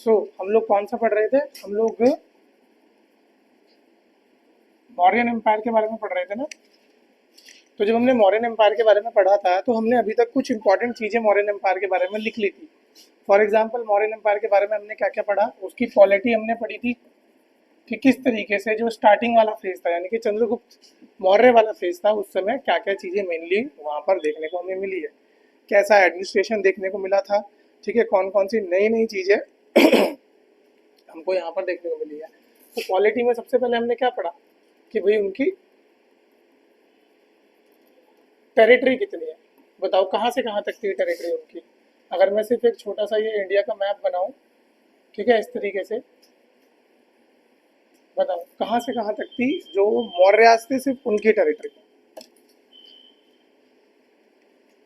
हम लोग कौन सा पढ़ रहे थे? हम लोग मौर्यन एम्पायर के बारे में पढ़ रहे थे ना। तो जब हमने मौर्यन एम्पायर के बारे में पढ़ा था तो हमने अभी तक कुछ इंपॉर्टेंट चीज़ें मौर्यन एम्पायर के बारे में लिख ली थी। फॉर एग्जाम्पल मौर्यन एम्पायर के बारे में हमने क्या क्या पढ़ा, उसकी पॉलिटी हमने पढ़ी थी कि किस तरीके से जो स्टार्टिंग वाला फेज था यानी कि चंद्रगुप्त मौर्य वाला फेज था, उस समय क्या क्या चीज़ें मेनली वहाँ पर देखने को हमें मिली है, कैसा एडमिनिस्ट्रेशन देखने को मिला था, ठीक है, कौन कौन सी नई नई चीज़ें हमको यहाँ पर देखने को मिली है। तो पॉलिटी में सबसे पहले हमने क्या पढ़ा कि भाई उनकी टेरिटरी कितनी है, बताओ कहाँ से कहाँ तक थी टेरिटरी उनकी। अगर मैं सिर्फ एक छोटा सा ये इंडिया का मैप बनाऊं, ठीक है, इस तरीके से बताओ कहाँ से कहाँ तक थी जो मौर्यास थे, सिर्फ उनकी टेरिटरी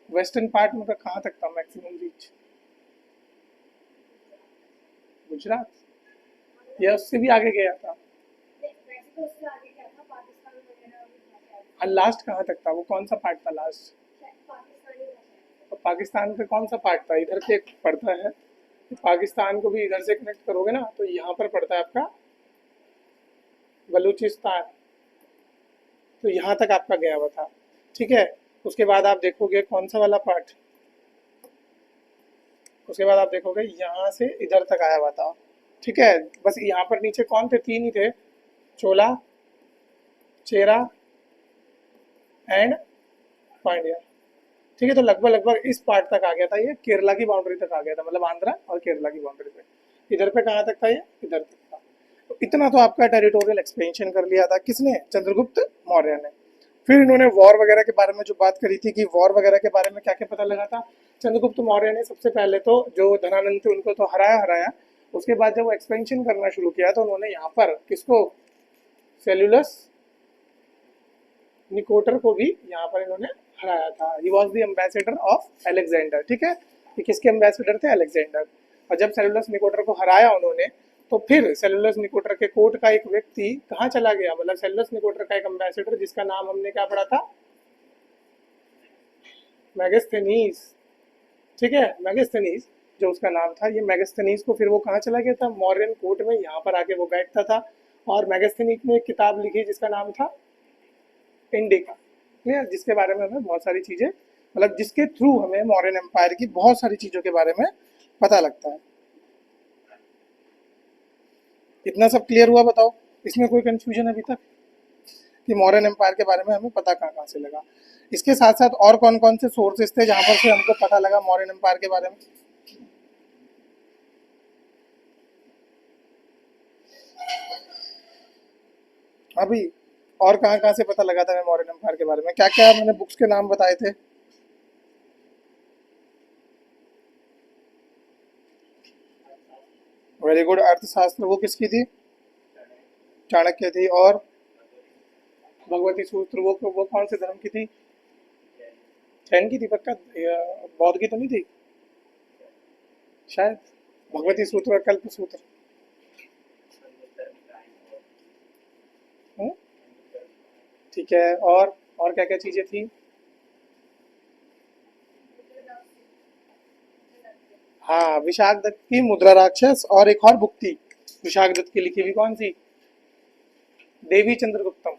वेस्टर्न पार्ट में कहाँ तक था मैक्सिमम रीच? गुजरात या उससे भी आगे गया था? और लास्ट कहाँ तक था, वो कौन सा पार्ट था लास्ट? तो पाकिस्तान का कौन सा पार्ट था? इधर से एक पड़ता है, पाकिस्तान को भी इधर से कनेक्ट करोगे ना तो यहाँ पर पड़ता है आपका बलूचिस्तान, तो यहाँ तक आपका गया हुआ था, ठीक है। उसके बाद आप देखोगे कौन सा वाला पार्ट, उसके बाद आप देखोगे यहाँ से इधर तक आया हुआ था, ठीक है। बस यहाँ पर नीचे कौन थे? तीन ही थे, चोला, चेरा एंड पांड्या, ठीक है। तो लगभग लगभग इस पार्ट तक आ गया था, ये केरला की बाउंड्री तक आ गया था, मतलब आंध्रा और केरला की बाउंड्री पे। इधर पे कहाँ तक था? ये इधर तक था। तो इतना तो आपका टेरिटोरियल एक्सपेंशन कर लिया था किसने? चंद्रगुप्त मौर्य ने। फिर इन्होंने वॉर वगैरह के बारे में जो बात करी थी कि वॉर वगैरह के बारे में क्या क्या पता लगा था, चंद्रगुप्त मौर्य ने सबसे पहले तो जो धनानंद थे उनको तो हराया। उसके बाद जब वो एक्सपेंशन करना शुरू किया तो उन्होंने यहाँ पर किसको? सेल्यूलस निकोटर को भी यहाँ पर इन्होंने हराया था। ही was the ambassador of Alexander, ठीक है। ये किसके एम्बेसडर थे? अलेक्जेंडर। और जब सेल्यूलस निकोटर को हराया उन्होंने तो फिर सेल्यूलस निकोटर के कोर्ट का एक व्यक्ति कहाँ चला गया, मतलब सेल्यूलस निकोटर का एक एम्बेसडर जिसका नाम हमने क्या पढ़ा था? मैगस्थनीज, ठीक है। मैगस्थनीज जो उसका नाम था, ये मैगस्थनीज को फिर वो कहाँ चला गया था? मौर्यन कोर्ट में, यहाँ पर आके वो बैठता था। और मैगस्थनीज ने एक किताब लिखी जिसका नाम था इंडिका, क्लियर, जिसके बारे में हमें बहुत सारी चीज़ें, मतलब जिसके थ्रू हमें मौर्यन एम्पायर की बहुत सारी चीज़ों के बारे में पता लगता है। इतना सब क्लियर हुआ? बताओ इसमें कोई कंफ्यूजन अभी तक कि मौर्यन एम्पायर के बारे में हमें पता कहाँ कहाँ से लगा? इसके साथ साथ और कौन कौन से सोर्सेज थे जहाँ पर से हमको पता लगा मौर्यन एम्पायर के बारे में? अभी और कहाँ कहाँ से पता लगा था मैं मौर्यन एम्पायर के बारे में? क्या क्या मैंने बुक्स के नाम बताए थे? Very good. अर्थशास्त्र वो किसकी थी? चाणक्य थी। और भगवती सूत्र वो कौन से धर्म की थी? जैन की थी पक्का? बौद्ध की तो नहीं थी शायद? भगवती सूत्र और कल्प सूत्र, ठीक है। और क्या क्या चीजें थी? हाँ, विशाख दत्त की मुद्रा राक्षस, और एक और बुक थी विशाख दत्त की लिखी हुई, कौन सी? देवी चंद्रगुप्तम,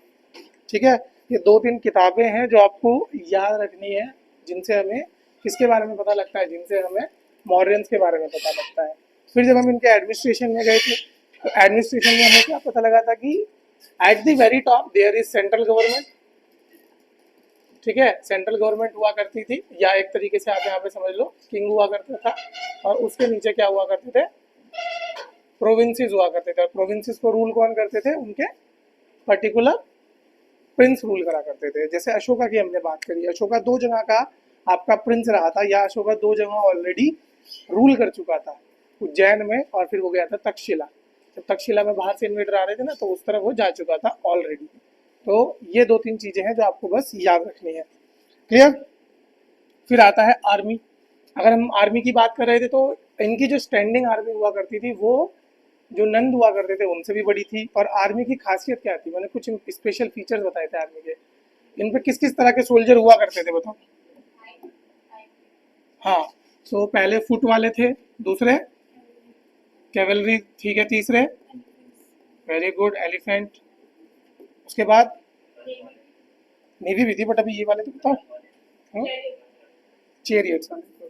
ठीक है। ये दो तीन किताबें हैं जो आपको याद रखनी है, जिनसे हमें किसके बारे में पता लगता है? जिनसे हमें मौर्यंस के बारे में पता लगता है। फिर जब हम इनके एडमिनिस्ट्रेशन में गए थे तो एडमिनिस्ट्रेशन में हमें क्या पता लगा था कि at the very top there is central government, ठीक है। सेंट्रल गवर्नमेंट हुआ करती थी, या एक तरीके से आप यहाँ पे समझ लो किंग हुआ करता था, और उसके नीचे क्या हुआ करते थे? प्रोविंसेस हुआ करते थे। और प्रोविंसेस को रूल कौन करते थे? उनके पर्टिकुलर प्रिंस रूल करा करते थे। जैसे अशोका की हमने बात करी, अशोका दो जगह का आपका प्रिंस रहा था, या अशोका दो जगह ऑलरेडी रूल कर चुका था, उज्जैन में और फिर वो गया था तक्षशिला। जब तक्षशिला में बाहर से इन्वेडर आ रहे थे ना, तो उस तरफ वो जा चुका था ऑलरेडी। तो ये दो तीन चीजें हैं जो आपको बस याद रखनी है, क्लियर। फिर आता है आर्मी। अगर हम आर्मी की बात कर रहे थे तो इनकी जो स्टैंडिंग आर्मी हुआ करती थी वो जो नंद हुआ करते थे उनसे भी बड़ी थी। और आर्मी की खासियत क्या थी? मैंने कुछ स्पेशल फीचर्स बताए थे आर्मी के। इन पे किस किस तरह के सोल्जर हुआ करते थे बताओ? हाँ, तो पहले फुट वाले थे, दूसरे कैवलरी ठीक है, तीसरे वेरी गुड, एलिफेंट, उसके बाद नेवी भी थी बट अभी ये वाले तो बताओ। चेरियट वाले,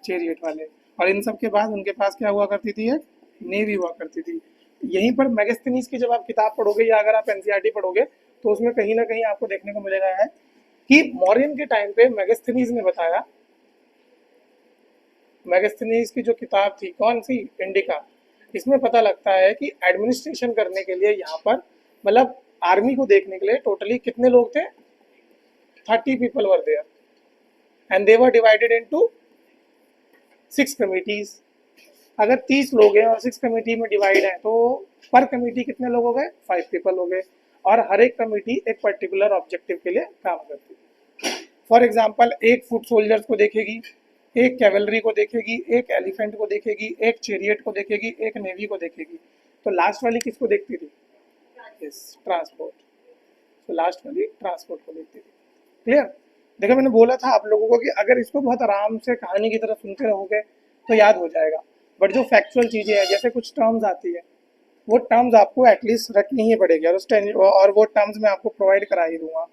चेरियट वाले, और इन सब के बाद उनके पास क्या हुआ करती थी, एक नेवी हुआ करती थी। यहीं पर मैगस्थनीज की जब आप किताब पढ़ोगे या अगर आप एनसीईआरटी पढ़ोगे तो उसमें कहीं ना कहीं आपको देखने को मिलेगा है कि मौर्यन के टाइम पे मैगस्थनीज ने बताया, मैगस्थनीज की जो किताब थी कौन सी, इंडिका, इसमें पता लगता है कि एडमिनिस्ट्रेशन करने के लिए यहाँ पर मतलब आर्मी को देखने के लिए टोटली कितने लोग थे, 30 people were there and they were divided into 6 committees. अगर 30 लोग हैं और 6 कमेटी में डिवाइड है तो पर कमेटी कितने लोग हो गए, 5 पीपल हो गए, और हर एक कमेटी एक पर्टिकुलर ऑब्जेक्टिव के लिए काम करती है। फॉर एग्जांपल एक फुट सोल्जर्स को देखेगी, एक कैवलरी को देखेगी, एक एलिफेंट को देखेगी, एक चेरियट को देखेगी, एक नेवी को देखेगी। तो लास्ट वाली किसको देखती थी, यस ट्रांसपोर्ट, तो लास्ट वाली ट्रांसपोर्ट को देखती थी। क्लियर। देखो मैंने बोला था आप लोगों को कि अगर इसको बहुत आराम से कहानी की तरह सुनते रहोगे तो याद हो जाएगा, बट जो फैक्चुअल चीज़ें हैं जैसे कुछ टर्म्स आती है वो टर्म्स आपको एटलीस्ट रखनी ही पड़ेगी, और वो टर्म्स मैं आपको प्रोवाइड करा ही दूंगा।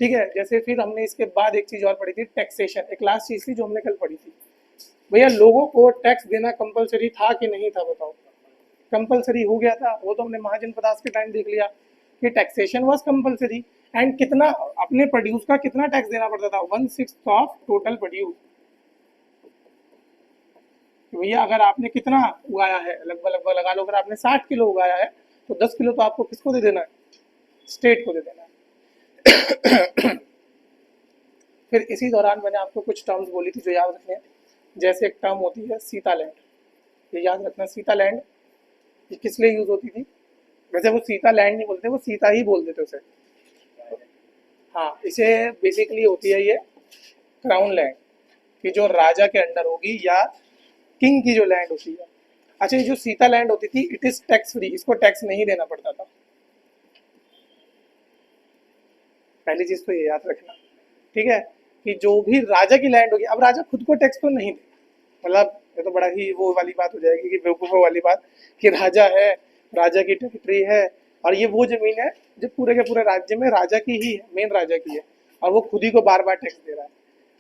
ठीक है, जैसे फिर हमने इसके बाद एक चीज़ और पढ़ी थी, टैक्सेशन, एक लास्ट चीज़ थी जो हमने कल पढ़ी थी। भैया लोगों को टैक्स देना कंपलसरी था कि नहीं था, बताओ। कंपलसरी हो गया था, वो तो हमने महाजनपदास के टाइम देख लिया कि टैक्सेशन वाज कंपलसरी। एंड कितना अपने प्रोड्यूस का कितना टैक्स देना पड़ता था, 1/6 ऑफ टोटल प्रोड्यूस। भैया अगर आपने कितना उगाया है, लगभग लगभग लगा लो, अगर आपने 60 किलो उगाया है तो 10 किलो तो आपको किसको दे देना है, स्टेट को दे देना है। फिर इसी दौरान मैंने आपको कुछ टर्म्स बोली थी जो याद रखने हैं। जैसे एक टर्म होती है सीता लैंड, ये याद रखना, सीता लैंड ये किस लिए यूज होती थी, वैसे वो सीता लैंड नहीं बोलते, वो सीता ही बोल देते उसे। हाँ, इसे बेसिकली होती है ये क्राउन लैंड, कि जो राजा के अंडर होगी या किंग की जो लैंड होती है। अच्छा, ये जो सीता लैंड होती थी इट इज टैक्स फ्री, इसको टैक्स नहीं देना पड़ता था। पहली चीज तो ये याद रखना, ठीक है, कि जो भी राजा की लैंड होगी, अब राजा खुद को टैक्स तो नहीं दे, मतलब ये तो बड़ा ही वो वाली बात हो जाएगी कि बेवकूफ़ों वाली बात, कि राजा है, राजा की टेरिटरी है, और ये वो जमीन है जो पूरे के पूरे राज्य में राजा की ही है, मेन राजा की है, और वो खुद ही को बार बार टैक्स दे रहा है।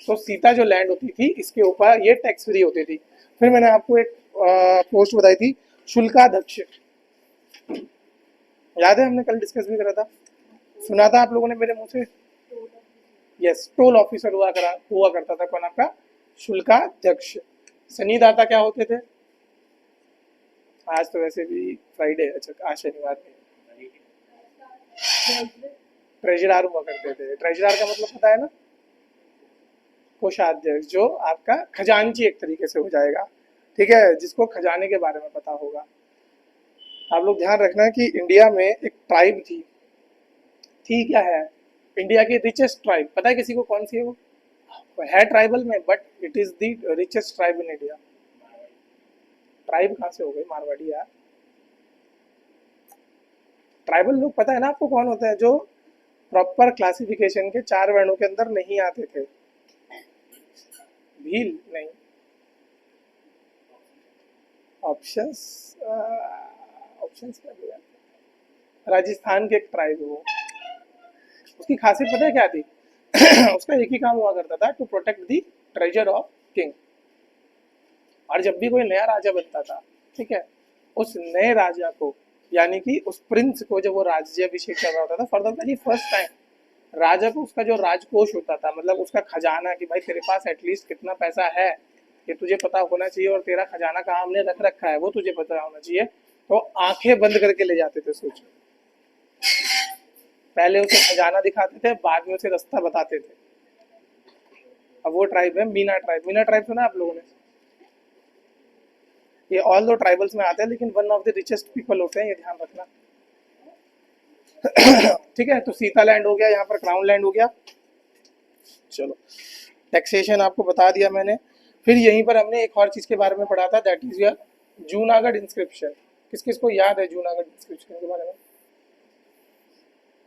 तो सीता जो लैंड होती थी इसके ऊपर ये टैक्स फ्री होती थी। फिर मैंने आपको एक पोस्ट बताई थी, शुल्काध्यक्ष, याद है हमने कल डिस्कस भी करा था, सुना था आप लोगों ने मेरे मुंह से, यस टोल ऑफिसर हुआ करता था कौन, आपका शुल्काध्यक्ष। सन्निदाता क्या होते थे, आज तो वैसे भी फ्राइडे, अच्छा आज शनिवार नहीं, ट्रेजरार हुआ करते थे। ट्रेजरार का मतलब पता है ना, कोषाध्यक्ष, जो आपका खजांची एक तरीके से हो जाएगा, ठीक है, जिसको खजाने के बारे में पता होगा। आप लोग ध्यान रखना कि इंडिया में एक ट्राइब थी क्या है, इंडिया की रिचेस्ट ट्राइब, पता है किसी को कौन सी है वो है ट्राइबल में, but it is the richest tribe in India. Tribe कहाँ से हो गई, मारवाड़ी यार। ट्राइबल लोग पता है ना आपको कौन होते हैं, जो प्रॉपर क्लासिफिकेशन के 4 वर्णों के अंदर नहीं आते थे, भील नहीं, ऑप्शंस ऑप्शंस क्या दिया, राजस्थान के एक ट्राइब है वो, उसकी खासियत पता है क्या थी? उसका एक ही काम हुआ करता था, to protect the treasure of king. और जब भी कोई नया राजा बनता था, ठीक है, उस नए राजा को यानी कि उस प्रिंस को जब वो राज्याभिषेक कर रहा होता था for the very first time, राजा को उसका जो राजकोष होता था, मतलब उसका खजाना, कि भाई तेरे पास एटलीस्ट कितना पैसा है ये तुझे पता होना चाहिए, और तेरा खजाना कहाँ हमने रख रखा है वो तुझे पता होना चाहिए। तो आंखें बंद करके ले जाते थे, सोच, पहले उसे खजाना दिखाते थे, बाद में उसे रास्ता बताते थे। अब वो ट्राइब है मीना ट्राइब, मीना ट्राइब सुना आप लोगों ने, ये ऑल दो ट्राइबल्स में आते हैं लेकिन one of the richest people होते हैं, ये ध्यान रखना। ठीक है, तो सीता लैंड हो गया, यहाँ पर क्राउन लैंड हो गया। चलो, टैक्सेशन आपको बता दिया मैंने। फिर यहीं पर हमने एक और चीज़ के बारे में पढ़ा था, that is your Junagadh inscription. किस किस को याद है जूनागढ़ इंस्क्रिप्शन के बारे में?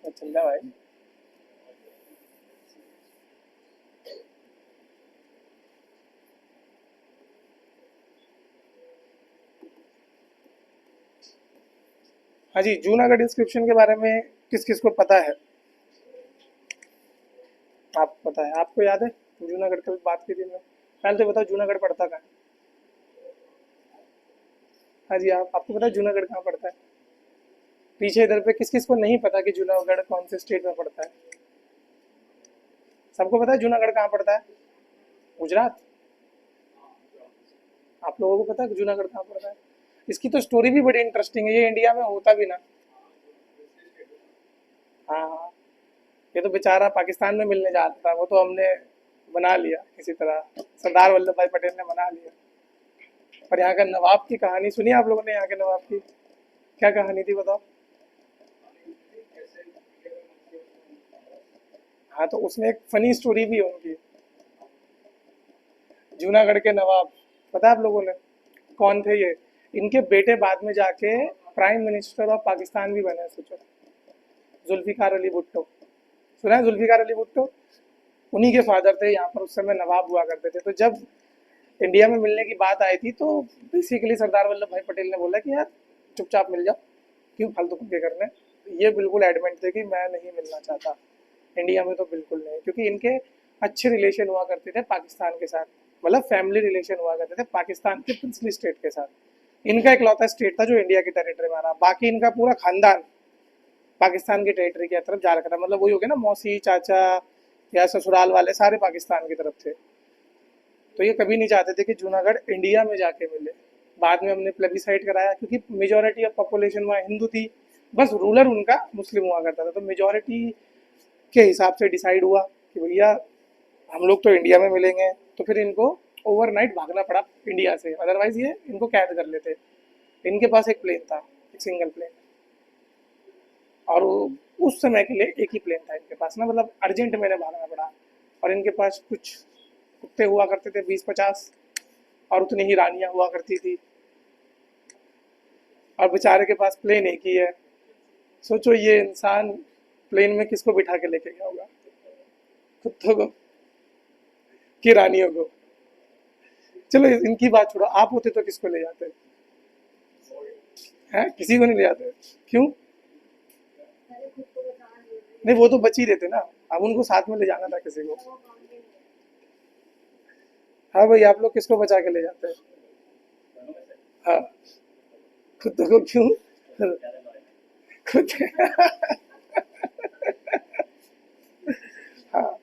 चंदा भाई, हाँ जी, जूनागढ़ इंस्क्रिप्शन के बारे में किस किस को पता है? आपको पता है? आपको याद है जूनागढ़ की बात की थी हमने? पहले तो बताओ जूनागढ़ पड़ता कहाँ है? हाँ जी, आपको पता है जूनागढ़ कहाँ पड़ता है? पीछे इधर पे किस किस को नहीं पता कि जूनागढ़ कौन से स्टेट में पड़ता है? सबको पता है जूनागढ़ कहाँ पड़ता है? गुजरात। आप लोगों को पता है कि जूनागढ़ कहाँ पड़ता है? इसकी तो स्टोरी भी बड़ी इंटरेस्टिंग है, ये इंडिया में होता भी ना। हाँ हाँ, ये तो बेचारा पाकिस्तान में मिलने जा रहा था, वो तो हमने बना लिया किसी तरह, सरदार वल्लभ भाई पटेल ने बना लिया। पर यहाँ का नवाब की कहानी सुनी आप लोगों ने? यहाँ के नवाब की क्या कहानी थी बताओ? हाँ, तो उसमें एक फनी स्टोरी भी है उनकी। जूनागढ़ के नवाब पता है आप लोगों ने कौन थे? ये इनके बेटे बाद में जाके प्राइम मिनिस्टर ऑफ पाकिस्तान भी बने, सोचो। जुल्फिकार अली भुट्टो, सुना है जुल्फिकार अली भुट्टो? उन्हीं के फादर थे, यहाँ पर उस समय नवाब हुआ करते थे। तो जब इंडिया में मिलने की बात आई थी तो बेसिकली सरदार वल्लभ भाई पटेल ने बोला कि यार चुपचाप मिल जाओ, क्यों फालतू पंगे करने। ये बिल्कुल एडमेंट थे कि मैं नहीं मिलना चाहता इंडिया में, तो बिल्कुल नहीं, क्योंकि इनके अच्छे रिलेशन हुआ करते थे पाकिस्तान के साथ, मतलब फैमिली रिलेशन हुआ करते थे पाकिस्तान के प्रिंसली स्टेट के साथ। इनका इकलौता स्टेट था जो इंडिया की टेरिटरी में आ रहा, बाकी इनका पूरा खानदान पाकिस्तान की टेरिटरी की तरफ जा रखा था। मतलब वही हो गया ना, मौसी चाचा या ससुराल वाले सारे पाकिस्तान की तरफ थे। तो ये कभी नहीं चाहते थे कि जूनागढ़ इंडिया में जाके मिले। बाद में हमने प्लेबिसाइड कराया क्योंकि मेजोरिटी ऑफ पॉपुलेशन वहाँ हिंदू थी, बस रूलर उनका मुस्लिम हुआ करता था। तो मेजोरिटी के हिसाब से डिसाइड हुआ कि भैया हम लोग तो इंडिया में मिलेंगे। तो फिर इनको ओवरनाइट भागना पड़ा इंडिया से, अदरवाइज ये इनको कैद कर लेते। इनके पास एक प्लेन था, एक सिंगल प्लेन, और वो उस समय के लिए एक ही प्लेन था इनके पास ना, मतलब अर्जेंट में भागना पड़ा। और इनके पास कुछ कुत्ते हुआ करते थे 20-50, और उतनी ही रानियां हुआ करती थी, और बेचारे के पास प्लेन एक ही है। सोचो ये इंसान प्लेन में किसको बिठा के लेके गया होगा? कुत्तों को कि रानियों को? चलो इनकी बात छोड़ो, आप होते तो किसको ले जाते हैं? किसी को नहीं ले जाते? क्यों? नहीं, वो तो बच ही रहते ना, अब उनको साथ में ले जाना था किसी को। हाँ भाई, आप लोग किसको बचा के ले जाते हैं? हाँ, कुत्तों को क्यों? कुत्ते हाँ,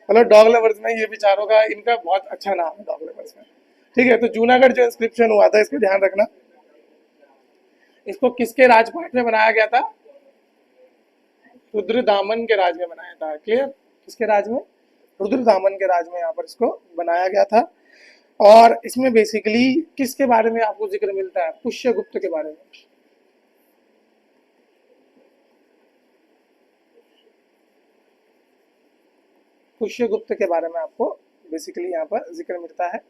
मतलब डॉग लवर्स में ये विचारों का इनका बहुत अच्छा नाम है, डॉग लवर्स में। ठीक है, तो जूनागढ़ जो इंस्क्रिप्शन हुआ था इसको ध्यान रखना। इसको किसके राजपाट में बनाया गया था? रुद्रदामन के राज में बनाया था। क्लियर? किसके राज में? रुद्रदामन के राज में यहाँ पर इसको बनाया गया था। और इसमें बेसिकली किसके बारे में आपको जिक्र मिलता है? पुष्यगुप्त के बारे में। पुष्यगुप्त के बारे में आपको बेसिकली यहाँ पर जिक्र मिलता है,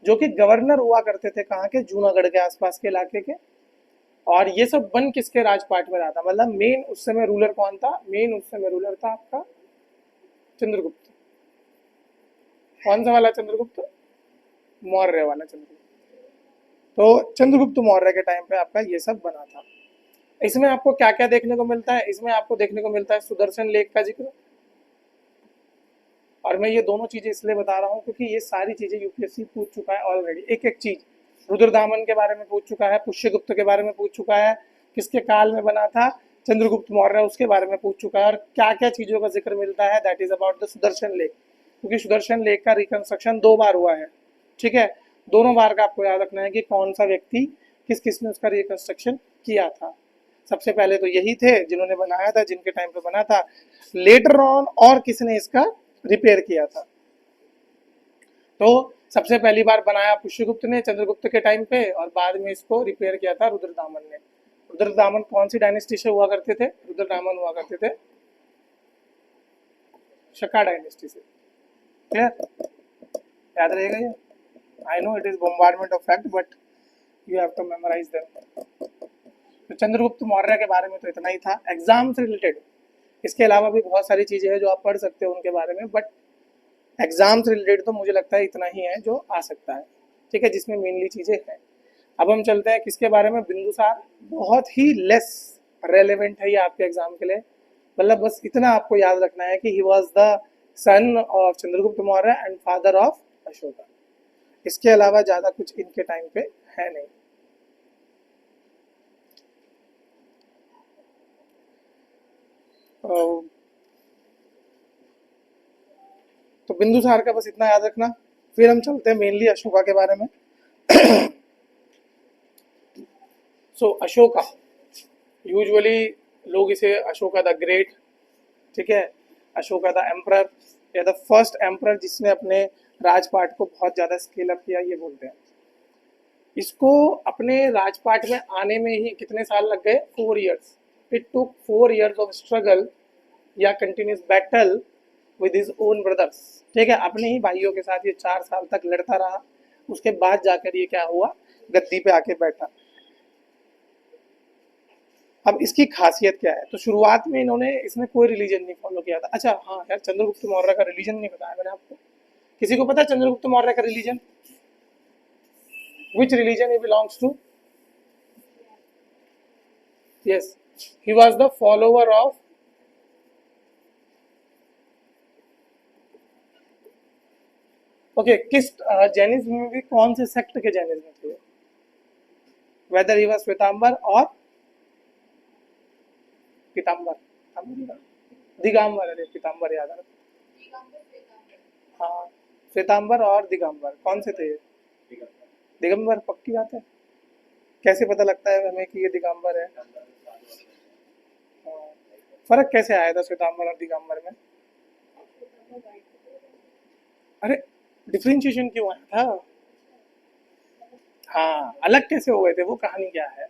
जो कि गवर्नर हुआ करते थे कहाँ के? जूनागढ़ के आसपास के इलाके के। और ये सब बन किसके राजपाट में रहा था? मतलब मेन उस समय रूलर कौन था? मेन उस समय रूलर था आपका चंद्रगुप्त। कौन सा वाला चंद्रगुप्त? मौर्य वाला चंद्रगुप्त। तो चंद्रगुप्त मौर्य के टाइम पे आपका ये सब बना था। इसमें आपको क्या क्या देखने को मिलता है? इसमें आपको देखने को मिलता है सुदर्शन लेक का जिक्र। और मैं ये दोनों चीजें इसलिए बता रहा हूँ क्योंकि ये सारी चीजें यूपीएससी पूछ चुका है ऑलरेडी, एक एक चीज। रुद्रदामन के बारे में पूछ चुका है, पुष्यगुप्त के बारे में पूछ चुका है, किसके काल में बना था चंद्रगुप्त मौर्य, उसके बारे में पूछ चुका है। और क्या क्या चीजों का जिक्र मिलता है? That is about the Sudarshan lake, क्योंकि सुदर्शन लेक का रिकंस्ट्रक्शन 2 बार हुआ है। ठीक है, दोनों बार का आपको याद रखना है कि कौन सा व्यक्ति किस किसने उसका रिकंस्ट्रक्शन किया था। सबसे पहले तो यही थे जिन्होंने बनाया था, जिनके टाइम पे बना था। लेटर ऑन और किसने इसका रिपेयर किया था? तो सबसे पहली बार बनाया पुष्यगुप्त ने चंद्रगुप्त के टाइम पे, और बाद में इसको रिपेयर किया था रुद्रदामन ने। रुद्रदामन कौन सी डायनेस्टी से हुआ करते थे? रुद्रदामन हुआ करते थे शका डायनेस्टी से। क्लियर? याद रहेगा ये? I know it is bombardment of fact, but you have to memorise them. तो चंद्रगुप्त मौर्य के बारे में तो इतना ही था एग्जाम से रिलेटेड। इसके अलावा भी बहुत सारी चीजें हैं जो आप पढ़ सकते हो उनके बारे में, बट एग्जाम से रिलेटेड तो मुझे लगता है इतना ही है जो आ सकता है। ठीक है, जिसमें मेनली चीजें हैं। अब हम चलते हैं किसके बारे में? बिंदुसार। बहुत ही लेस रेलेवेंट है ये आपके एग्जाम के लिए। मतलब बस इतना आपको याद रखना है कि ही was the son of Chandragupta Maurya and father of Ashoka. इसके अलावा ज्यादा कुछ इनके टाइम पे है नहीं। तो बिंदुसार का बस इतना याद रखना। फिर हम चलते हैं मेनली अशोका के बारे में। सो अशोका, यूजुअली लोग इसे अशोका द ग्रेट, ठीक है, अशोका द एम्परर या द फर्स्ट एम्परर जिसने अपने राजपाट को बहुत ज़्यादा स्केल अप किया, ये बोलते हैं। इसको अपने राजपाट में आने में ही कितने साल लग गए? 4 years। It took 4 years of struggle या continuous battle with his own brothers, ठीक है, अपने ही भाइयों के साथ ये 4 साल तक लड़ता रहा। उसके बाद जाकर ये क्या हुआ, गद्दी पे आके बैठा। अब इसकी खासियत क्या है? तो शुरुआत में इसने कोई रिलीजन नहीं फॉलो किया था। अच्छा हाँ यार, चंद्रगुप्त मौर्य का रिलीजन नहीं बताया मैंने आपको। किसी को पता है चंद्रगुप्त मौर्य का religion? Which religion he belongs to? Yes, he was the follower of, okay, किस जैनिज्म में भी कौन से सेक्ट के जैनिज्म थे? वेदर ही वॉज श्वेतांबर और पीताम्बर, दिगंबर, अरे पीताम्बर याद आ रहा। हाँ, श्वेतांबर और दिगंबर कौन से थे ये? दिगंबर, पक्की बात है। कैसे पता लगता है हमें कि ये दिगंबर है? हाँ, फर्क कैसे आया था श्वेतांबर और दिगंबर में? अरे डिफरेंशिएशन क्यों आया था? हाँ, अलग कैसे हो गए थे, वो कहानी क्या है?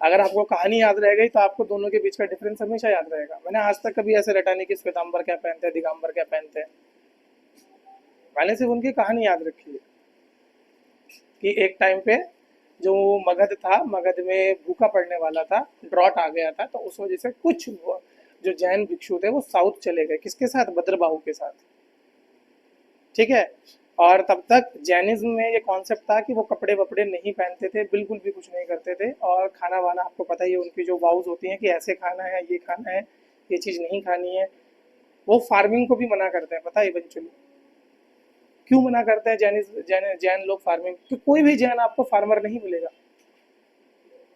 अगर आपको कहानी याद रह गई तो आपको दोनों के बीच का डिफरेंस हमेशा याद रहेगा। मैंने आज तक कभी ऐसे रटा नहीं कि श्वेतांबर क्या पहनते हैं, दिगंबर क्या पहनते हैं। मैंने सिर्फ उनकी कहानी याद रखी है कि एक टाइम पे जो मगध था, मगध में भूखा पड़ने वाला था, ड्रॉट आ गया था, तो उस वजह से कुछ जो जैन भिक्षु थे वो साउथ चले गए। किसके साथ? भद्रबाहु के साथ, ठीक है। और तब तक जैनिज्म में ये कॉन्सेप्ट था कि वो कपड़े वपड़े नहीं पहनते थे, बिल्कुल भी कुछ नहीं करते थे। और खाना वाना आपको पता ही है, उनकी जो वाउज होती हैं कि ऐसे खाना है, ये खाना है, ये चीज़ नहीं खानी है। वो फार्मिंग को भी मना करते हैं, पता है इवेंचुअली क्यों मना करते हैं जैन लोग फार्मिंग? कि कोई भी जैन आपको फार्मर नहीं मिलेगा।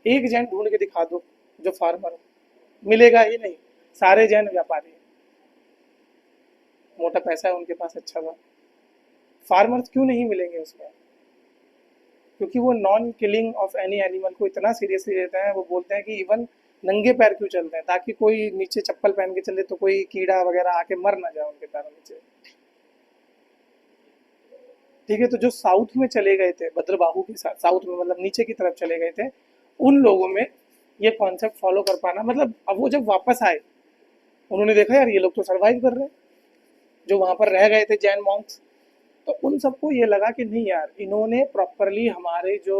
एक जैन ढूंढ के दिखा दो जो फार्मर हो, मिलेगा ही नहीं। सारे जैन व्यापारी हैं, मोटा पैसा है उनके पास, अच्छा था। फार्मर्स क्यों नहीं मिलेंगे उसमें? क्योंकि वो non killing of any animal को इतना सीरियसली लेते हैं। वो बोलते हैं कि इवन नंगे पैर क्यों चलते हैं, ताकि कोई नीचे चप्पल पहन के चले तो कोई कीड़ा वगैरह आके मर ना जाए उनके पैरों नीचे, ठीक है। तो जो साउथ में चले गए थे भद्रबाहु के साथ, साउथ में मतलब नीचे की तरफ चले गए थे, उन लोगों में ये कॉन्सेप्ट फॉलो कर पाना, मतलब अब वो जब वापस आए उन्होंने देखा यार ये लोग तो सरवाइव कर रहे हैं, जो वहां पर रह गए थे जैन मॉन्क्स। तो उन सबको ये लगा कि नहीं यार, इन्होंने प्रॉपरली हमारे जो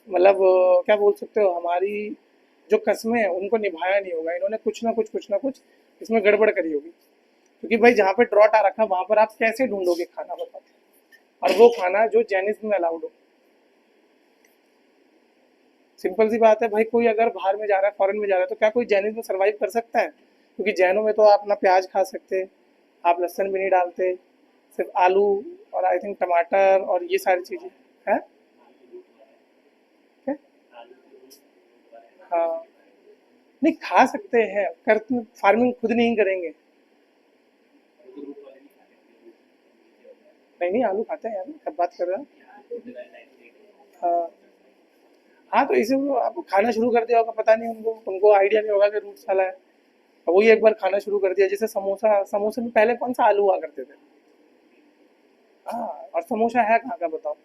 मतलब क्या बोल सकते हो, हमारी जो कस्में हैं उनको निभाया नहीं होगा। इन्होंने कुछ ना कुछ इसमें गड़बड़ करी होगी। क्योंकि भाई जहाँ पे ड्रॉट आ रखा वहां पर आप कैसे ढूंढोगे खाना, बताओ? और वो खाना जो जैनिज्म में अलाउड हो। सिंपल सी बात है भाई, कोई अगर बाहर में जा रहा है, फॉरेन में जा रहा है, तो क्या कोई जैनिज्म में सर्वाइव कर सकता है? क्योंकि जैनों में तो आप ना प्याज खा सकते, आप लहसुन भी नहीं डालते, सिर्फ आलू और आई थिंक टमाटर और ये सारी चीजें हैं। क्या? हाँ, नहीं खा सकते हैं, कर फार्मिंग खुद नहीं करेंगे। नहीं नहीं, आलू खाते हैं यार, कब बात कर रहे हैं? हाँ हाँ, तो इसे वो आप खाना शुरू कर दिया होगा, पता नहीं उनको उनको आइडिया नहीं होगा कि रूट साला है। और वही एक बार खाना शुरू कर दिया, जैसे समोसा, समोसे में पहले कौन सा आलू हुआ करते थे? हाँ, और समोसा है कहाँ का बताओ?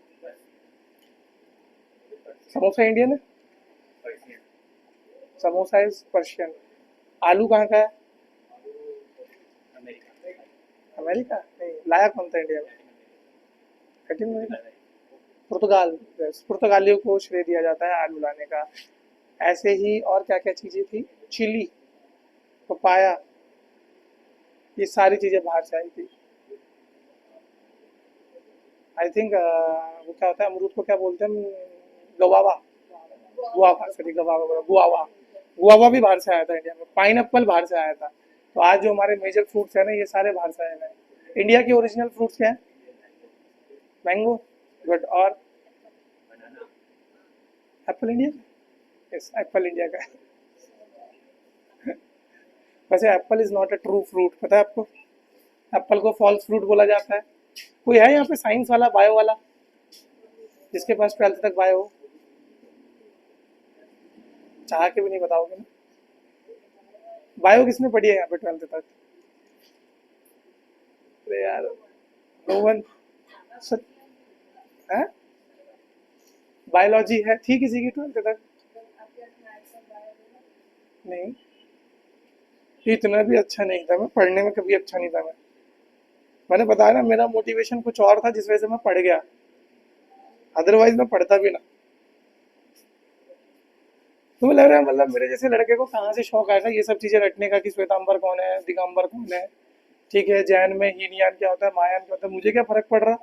समोसा इंडियन है, समोसा इज पर्शियन। आलू कहाँ का है? अमेरिका? नहीं, लाया कौन था इंडिया में? लैटिन अमेरिका, पुर्तगाल। पुर्तगालियों को श्रेय दिया जाता है आलू लाने का। ऐसे ही और क्या क्या चीजें थी, चिली, पपाया, ये सारी चीजें बाहर से आई थी। आई थिंक वो क्या होता है, अमरूद को क्या बोलते हैं हम? गवावा। गुआवा, सॉरी गुआवा बोला, गुआवा। गुआवा भी बाहर से आया था इंडिया में, पाइन एप्पल बाहर से आया था। तो आज जो हमारे मेजर फ्रूट्स है ना, ये सारे बाहर से आए हैं। इंडिया के ओरिजिनल फ्रूट्स क्या है? Mango, good. और apple India, yes apple India का है। वैसे apple is not a true fruit, पता है आपको? एप्पल को फॉल्स फ्रूट बोला जाता है। कोई है यहाँ पे साइंस वाला, बायो वाला, जिसके पास 12th तक बायो हो? चाह के भी नहीं बताओगे ना? बायो किसने पढ़ी है यहाँ पे 12th तक? अरे यार, नो वन। है, बायोलॉजी है, थी किसी की 12th तक? नहीं, इतना भी अच्छा नहीं था मैं पढ़ने में, कभी अच्छा नहीं था मैं। मैंने बताया ना, मेरा मोटिवेशन कुछ और था जिस वजह से मैं पढ़ गया, अदरवाइज मैं पढ़ता भी ना। तुम्हें लग रहा है मतलब मेरे जैसे लड़के को कहाँ से शौक आएगा ये सब चीजें रटने का, कि श्वेतांबर कौन है, दिगंबर कौन है, ठीक है, जैन में हीनयान क्या होता है, महायान क्या होता है, मुझे क्या फर्क पड़ रहा है?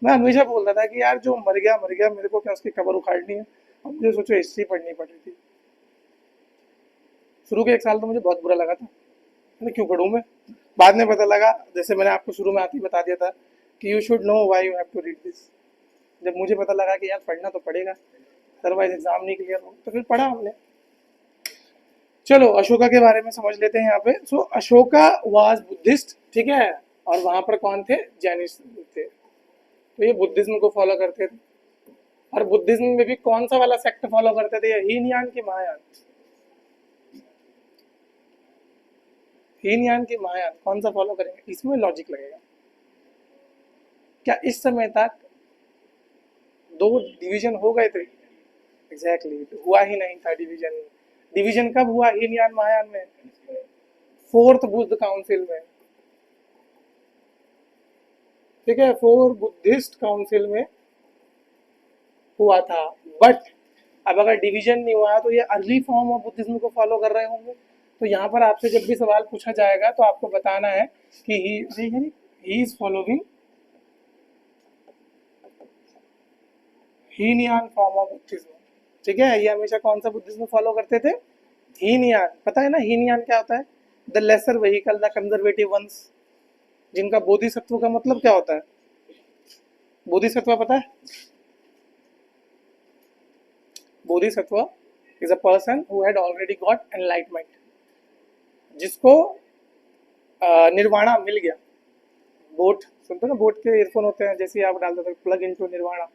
मैं हमेशा बोलता था कि यार जो मर गया मर गया, मेरे को क्या उसकी कब्र उखाड़नी है। अब मुझे सोचो हिस्ट्री पढ़नी पड़ रही थी। शुरू के 1 साल तो मुझे बहुत बुरा लगा था, मैं क्यों पढ़ूं मैं। बाद में पता लगा, जैसे मैंने आपको शुरू में आते ही बता दिया था कि you should know why you have to read this. जब मुझे पता लगा कि यार पढ़ना तो पड़ेगा, अदरवाइज एग्जाम नहीं क्लियर हो, तो फिर पढ़ा हमने। चलो अशोका के बारे में समझ लेते हैं यहाँ पे। सो अशोका वाज बुद्धिस्ट, ठीक है, और वहां पर कौन थे? जैनिस्ट थे। तो ये बुद्धिज्म को फॉलो करते थे। और बुद्धिज्म में भी कौन सा वाला सेक्ट फॉलो करते थे? हीनयान की महायान? हीनयान की महायान कौन सा फॉलो करेंगे? इसमें लॉजिक लगेगा क्या? इस समय तक 2 डिवीजन हो गए थे, एग्जैक्टली exactly, हुआ ही नहीं था डिवीजन। डिवीजन कब हुआ हीनयान महायान में? 4th बुद्ध काउंसिल में, ठीक है, 4 बुद्धिस्ट काउंसिल में हुआ था। बट अब अगर डिवीजन नहीं हुआ तो ये अर्ली फॉर्म ऑफ बुद्धिज्म को फॉलो कर रहे होंगे। तो यहाँ पर आपसे जब भी सवाल पूछा जाएगा तो आपको बताना है कि he is following Hinayana form of Buddhism, ठीक है। ये हमेशा कौन सा बुद्धिज्म फॉलो करते थे? हीनयान। पता है ना हीनयान क्या होता है? The lesser vehicle, the conservative ones. जिनका बोधिसत्व का मतलब क्या होता है? बोधिसत्व पता है? Bodhisattva is a person who had already got enlightenment, जिसको निर्वाणा मिल गया। बोट सुनते हो ना, बोट के ईयरफोन होते हैं, जैसे आप डालते थे प्लग इनटू निर्वाणा।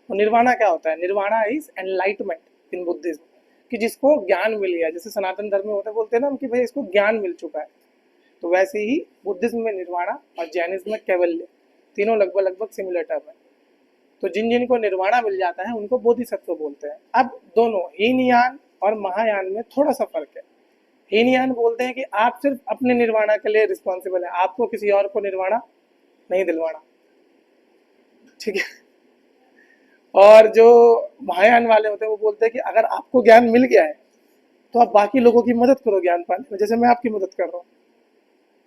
तो निर्वाणा क्या होता है? Nirvana is enlightenment in Buddhism, कि जिसको ज्ञान मिल गया। जैसे सनातन धर्म में होता है, बोलते हैं ना हम कि भाई इसको ज्ञान मिल चुका है। तो वैसे ही बुद्धिज्म में निर्वाणा और जैनिज्म में कैवल्य, तीनों लगभग लगभग सिमिलर टर्म है। तो जिन जिन को निर्वाणा मिल जाता है उनको बोधिसत्व बोलते हैं। अब दोनों हीनयान और महायान में थोड़ा सा फर्क है। हीनयान बोलते हैं कि आप सिर्फ अपने निर्वाणा के लिए रिस्पॉन्सिबल है, आपको किसी और को निर्वाणा नहीं दिलवाना, ठीक है। और जो महायान वाले होते हैं वो बोलते हैं कि अगर आपको ज्ञान मिल गया है तो आप बाकी लोगों की मदद करो ज्ञान पाने में, जैसे मैं आपकी मदद कर रहा हूँ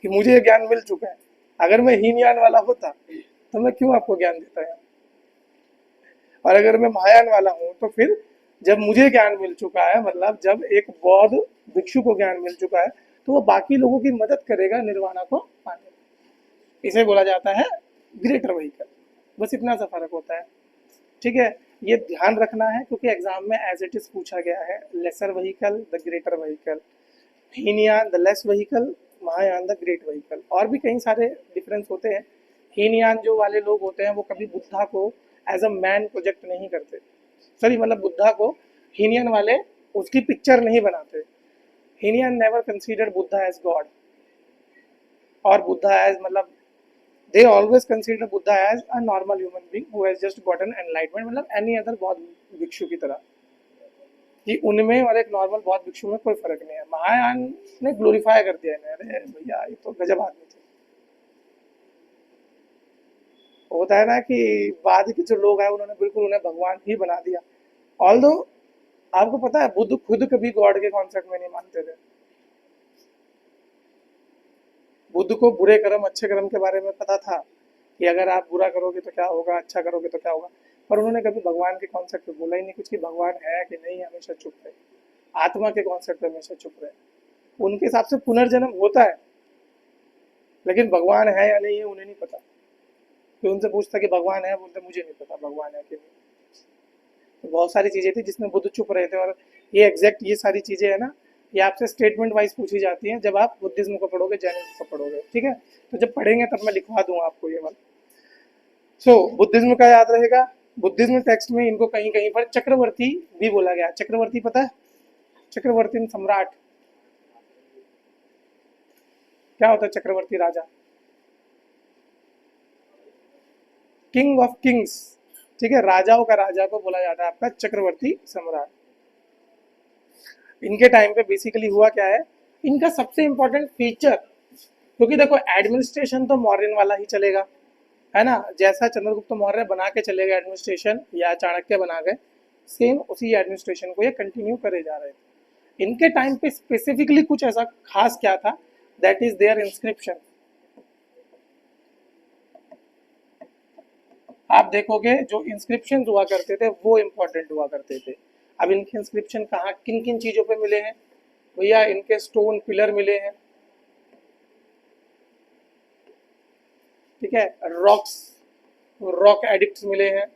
कि मुझे ये ज्ञान मिल चुका है। अगर मैं हीनयान वाला होता तो मैं क्यों आपको ज्ञान देता है? और अगर मैं महायान वाला हूँ तो फिर जब मुझे ज्ञान मिल चुका है, मतलब जब एक बौद्ध भिक्षु को ज्ञान मिल चुका है, तो वो बाकी लोगों की मदद करेगा निर्वाणा को पाने में। इसे बोला जाता है ग्रेटर व्हीकल। बस इतना सा फर्क होता है, ठीक है। ये ध्यान रखना है क्योंकि एग्जाम में एज इट इज पूछा गया है। Laser vehicle, the greater vehicle, Hinayana the less vehicle, Mahayana the great vehicle. और भी कई सारे डिफरेंस होते हैं। हीनयान जो वाले लोग होते हैं वो कभी बुद्धा को एज अ मैन प्रोजेक्ट नहीं करते, सॉरी मतलब बुद्धा को, हीनयान वाले उसकी पिक्चर नहीं बनाते। Hinayana never consider Buddha as god और बुद्धा एज, मतलब they always consider Buddha as a normal human being who has just gotten enlightenment, मतलब any other बौद्ध भिक्षु की तरह, कि उनमें और एक नॉर्मल बौद्ध भिक्षु में कोई फर्क नहीं है। महायान ने ग्लोरीफाई कर दिया है, अरे भैया ये तो गजब आदमी थे। होता है ना कि बाद के जो लोग आए उन्होंने बिल्कुल उन्हें भगवान ही बना दिया। ऑल दो आपको पता है बुद्ध खुद कभी गॉड के कॉन्सेप्ट में नहीं मानते थे। बुद्ध को बुरे कर्म अच्छे कर्म के बारे में पता था कि अगर आप बुरा करोगे तो क्या होगा, अच्छा करोगे तो क्या होगा। पर उन्होंने कभी भगवान के कॉन्सेप्ट पे बोला ही नहीं कुछ कि भगवान है कि नहीं, हमेशा चुप रहे। आत्मा के कॉन्सेप्ट पे हमेशा चुप रहे। उनके हिसाब से पुनर्जन्म होता है, लेकिन भगवान है या नहीं है उन्हें नहीं पता। तो उनसे पूछता कि भगवान है, बोलते मुझे नहीं पता भगवान है कि नहीं। तो बहुत सारी चीजें थी जिसमें बुद्ध चुप रहे थे। और ये एग्जैक्ट ये सारी चीजें है ना, ये आपसे स्टेटमेंट वाइज पूछी जाती हैं जब आप बुद्धिज्म को पढ़ोगे, जैनिज्म को पढ़ोगे, ठीक है। तो जब पढ़ेंगे तब मैं लिखवा दूंगा आपको ये वाला। सो बुद्धिज्म का याद रहेगा। बुद्धिज्म टेक्स्ट में इनको कहीं कहीं पर चक्रवर्ती भी बोला गया। चक्रवर्ती पता है? चक्रवर्ती सम्राट क्या होता है? चक्रवर्ती राजा, किंग ऑफ किंग्स, ठीक है। राजाओं का राजा को बोला जाता है आपका चक्रवर्ती सम्राट। इनके टाइम पे बेसिकली हुआ क्या है, इनका सबसे इंपॉर्टेंट फीचर, क्योंकि देखो एडमिनिस्ट्रेशन तो मौर्यन वाला ही चलेगा, है ना। जैसा चंद्रगुप्त मौर्य बना के चले गए एडमिनिस्ट्रेशन, या चाणक्य बना गए, सेम उसी एडमिनिस्ट्रेशन को ये कंटिन्यू करे जा रहे थे। इनके टाइम पे स्पेसिफिकली कुछ ऐसा खास क्या था, दैट इज देयर इंस्क्रिप्शन। आप देखोगे जो इंस्क्रिप्शन हुआ करते थे वो इंपॉर्टेंट हुआ करते थे। अब इनके इंस्क्रिप्शन कहाँ किन किन चीजों पे मिले हैं भैया? इनके स्टोन पिलर मिले हैं, ठीक है। रॉक्स, रॉक एडिक्ट्स मिले हैं।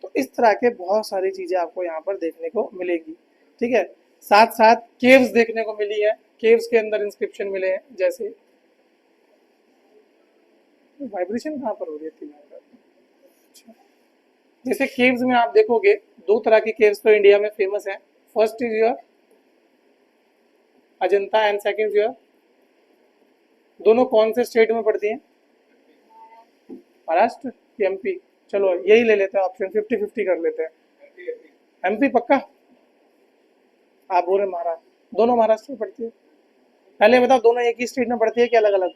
तो इस तरह के बहुत सारी चीजें आपको यहाँ पर देखने को मिलेगी, ठीक है। साथ साथ केव्स देखने को मिली है, केव्स के अंदर इंस्क्रिप्शन मिले हैं। जैसे वाइब्रेशन कहाँ पर हो रही थी? जैसे केव्स में आप देखोगे दो तरह की केव्स तो इंडिया में फेमस है। First is your Ajanta and second your, दोनों कौन से स्टेट में पड़ती हैं? महाराष्ट्र की एमपी? चलो यही ले लेते हैं ऑप्शन, 50-50 कर लेते हैं। एमपी पक्का? आप बोल रहे महाराष्ट्र, दोनों महाराष्ट्र में पड़ती है। पहले बताओ दोनों एक ही स्टेट में पड़ती है कि अलग अलग?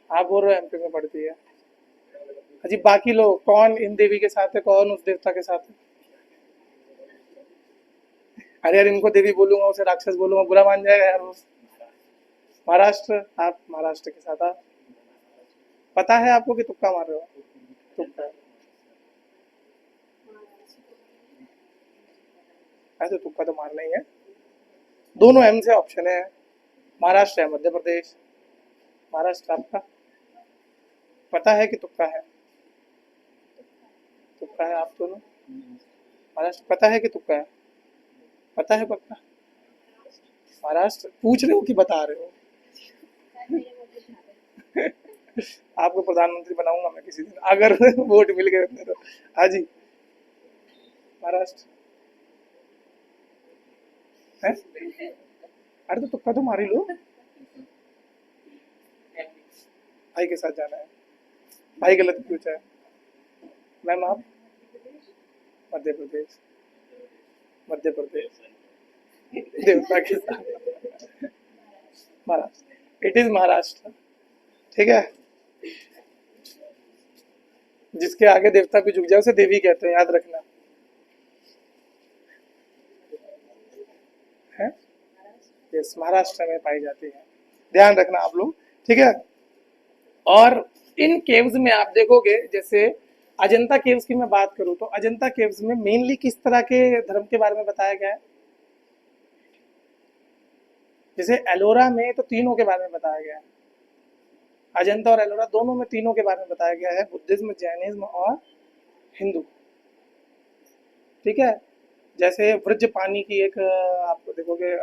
आप बोल रहे हो एमपी में पड़ती है। अजी बाकी लोग कौन इन देवी के साथ है, कौन उस देवता के साथ है? अरे यार इनको देवी बोलूंगा उसे राक्षस बोलूंगा, बुरा मान जाएगा यार वो। महाराष्ट्र, आप महाराष्ट्र के साथ आप। पता है आपको कि तुक्का मार रहे हो? तुक्का, ऐसे तुक्का तो मारना ही है। दोनों एम से ऑप्शन है, महाराष्ट्र है मध्य प्रदेश। महाराष्ट्र आपका पता है कि तुक्का है? तुक्का है आप दोनों? महाराष्ट्र पता है कि तुक्का है? पता है पक्का? महाराष्ट्र पूछ रहे हो कि बता रहे हो? आपको प्रधानमंत्री बनाऊंगा मैं किसी दिन अगर वोट मिल गए अपने तो। हाँ जी, महाराष्ट्र है। अरे तो तुक्का तो मार ही लो, भाई के साथ जाना है। भाई गलत पूछा है। मैम आप? मध्य प्रदेश, मध्य प्रदेश देवता के साथ महाराष्ट्र, इट इज महाराष्ट्र, ठीक है। जिसके आगे देवता भी झुक जाए उसे देवी कहते हैं, याद रखना है। यस, महाराष्ट्र में पाई जाती है, ध्यान रखना आप लोग, ठीक है। और इन केव्स में आप देखोगे, जैसे अजंता केव्स की मैं बात करूं तो अजंता केव्स में मेनली किस तरह के धर्म के बारे में बताया गया है? जैसे एलोरा में तो तीनों के बारे में बताया गया है, अजंता और एलोरा दोनों में तीनों के बारे में बताया गया है, बुद्धिज्म, जैनिज्म और हिंदू, ठीक है। जैसे व्रज पानी की एक आप देखोगे,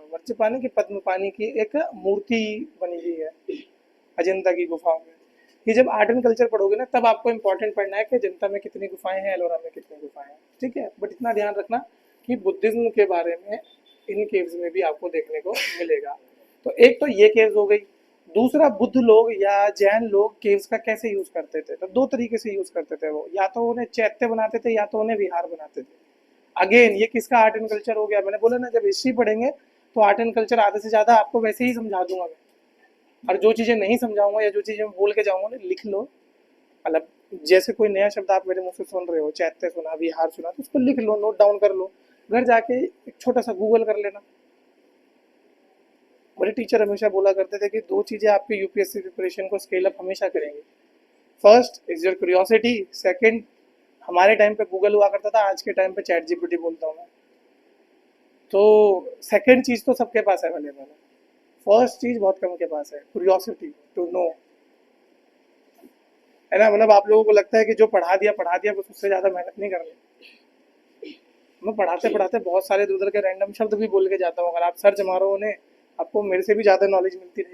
व्रज पानी की, पद्म पानी की एक मूर्ति बनी हुई है अजंता की गुफाओं में। ये जब आर्ट एंड कल्चर पढ़ोगे ना तब आपको इंपॉर्टेंट पढ़ना है कि अजंता में कितनी गुफाएं हैं, एलोरा में कितनी गुफाएं हैं, ठीक है। बट इतना ध्यान रखना कि बुद्धिज्म के बारे में इन केव्स में भी आपको देखने को मिलेगा। तो एक तो ये केव्स हो गई। दूसरा, बुद्ध लोग या जैन लोग केव्स का कैसे यूज करते थे? तो दो तरीके से यूज करते थे वो, या तो उन्हें चैत्य बनाते थे या तो उन्हें विहार बनाते थे। अगेन ये किसका आर्ट एंड कल्चर हो गया? मैंने बोला ना, जब हिस्ट्री पढ़ेंगे तो आर्ट एंड कल्चर आधे से ज्यादा आपको वैसे ही समझा दूंगा मैं, और जो चीजें नहीं समझाऊंगा या जो चीजें मैं बोल के जाऊंगा ना, लिख लो। मतलब जैसे कोई नया शब्द आप मेरे मुंह से सुन रहे हो, चैत्य सुना, विहार सुना, तो उसको लिख लो, नोट डाउन कर लो, घर जाके एक छोटा सा गूगल कर लेना, मेरे टीचर हमेशा बोला करते थे कि दो चीज़ें आपके यूपीएससी प्रिपरेशन को स्केल अप हमेशा करेंगे। First is your curiosity, second हमारे टाइम पे गूगल हुआ करता था, आज के टाइम पे चैट जीपीटी बोलता हूँ मैं। तो सेकंड चीज़ तो सबके पास अवेलेबल है, फर्स्ट चीज़ बहुत कम के पास है, क्यूरियोसिटी टू नो, है ना। मतलब आप लोगों को लगता है कि जो पढ़ा दिया बस, उससे ज़्यादा मेहनत नहीं करनी। मैं पढ़ाते पढ़ाते बहुत सारे इधर उधर के रैंडम शब्द भी बोल के जाता हूँ, अगर आप सर्च मारो उन्हें, आपको मेरे से भी ज़्यादा नॉलेज मिलती है।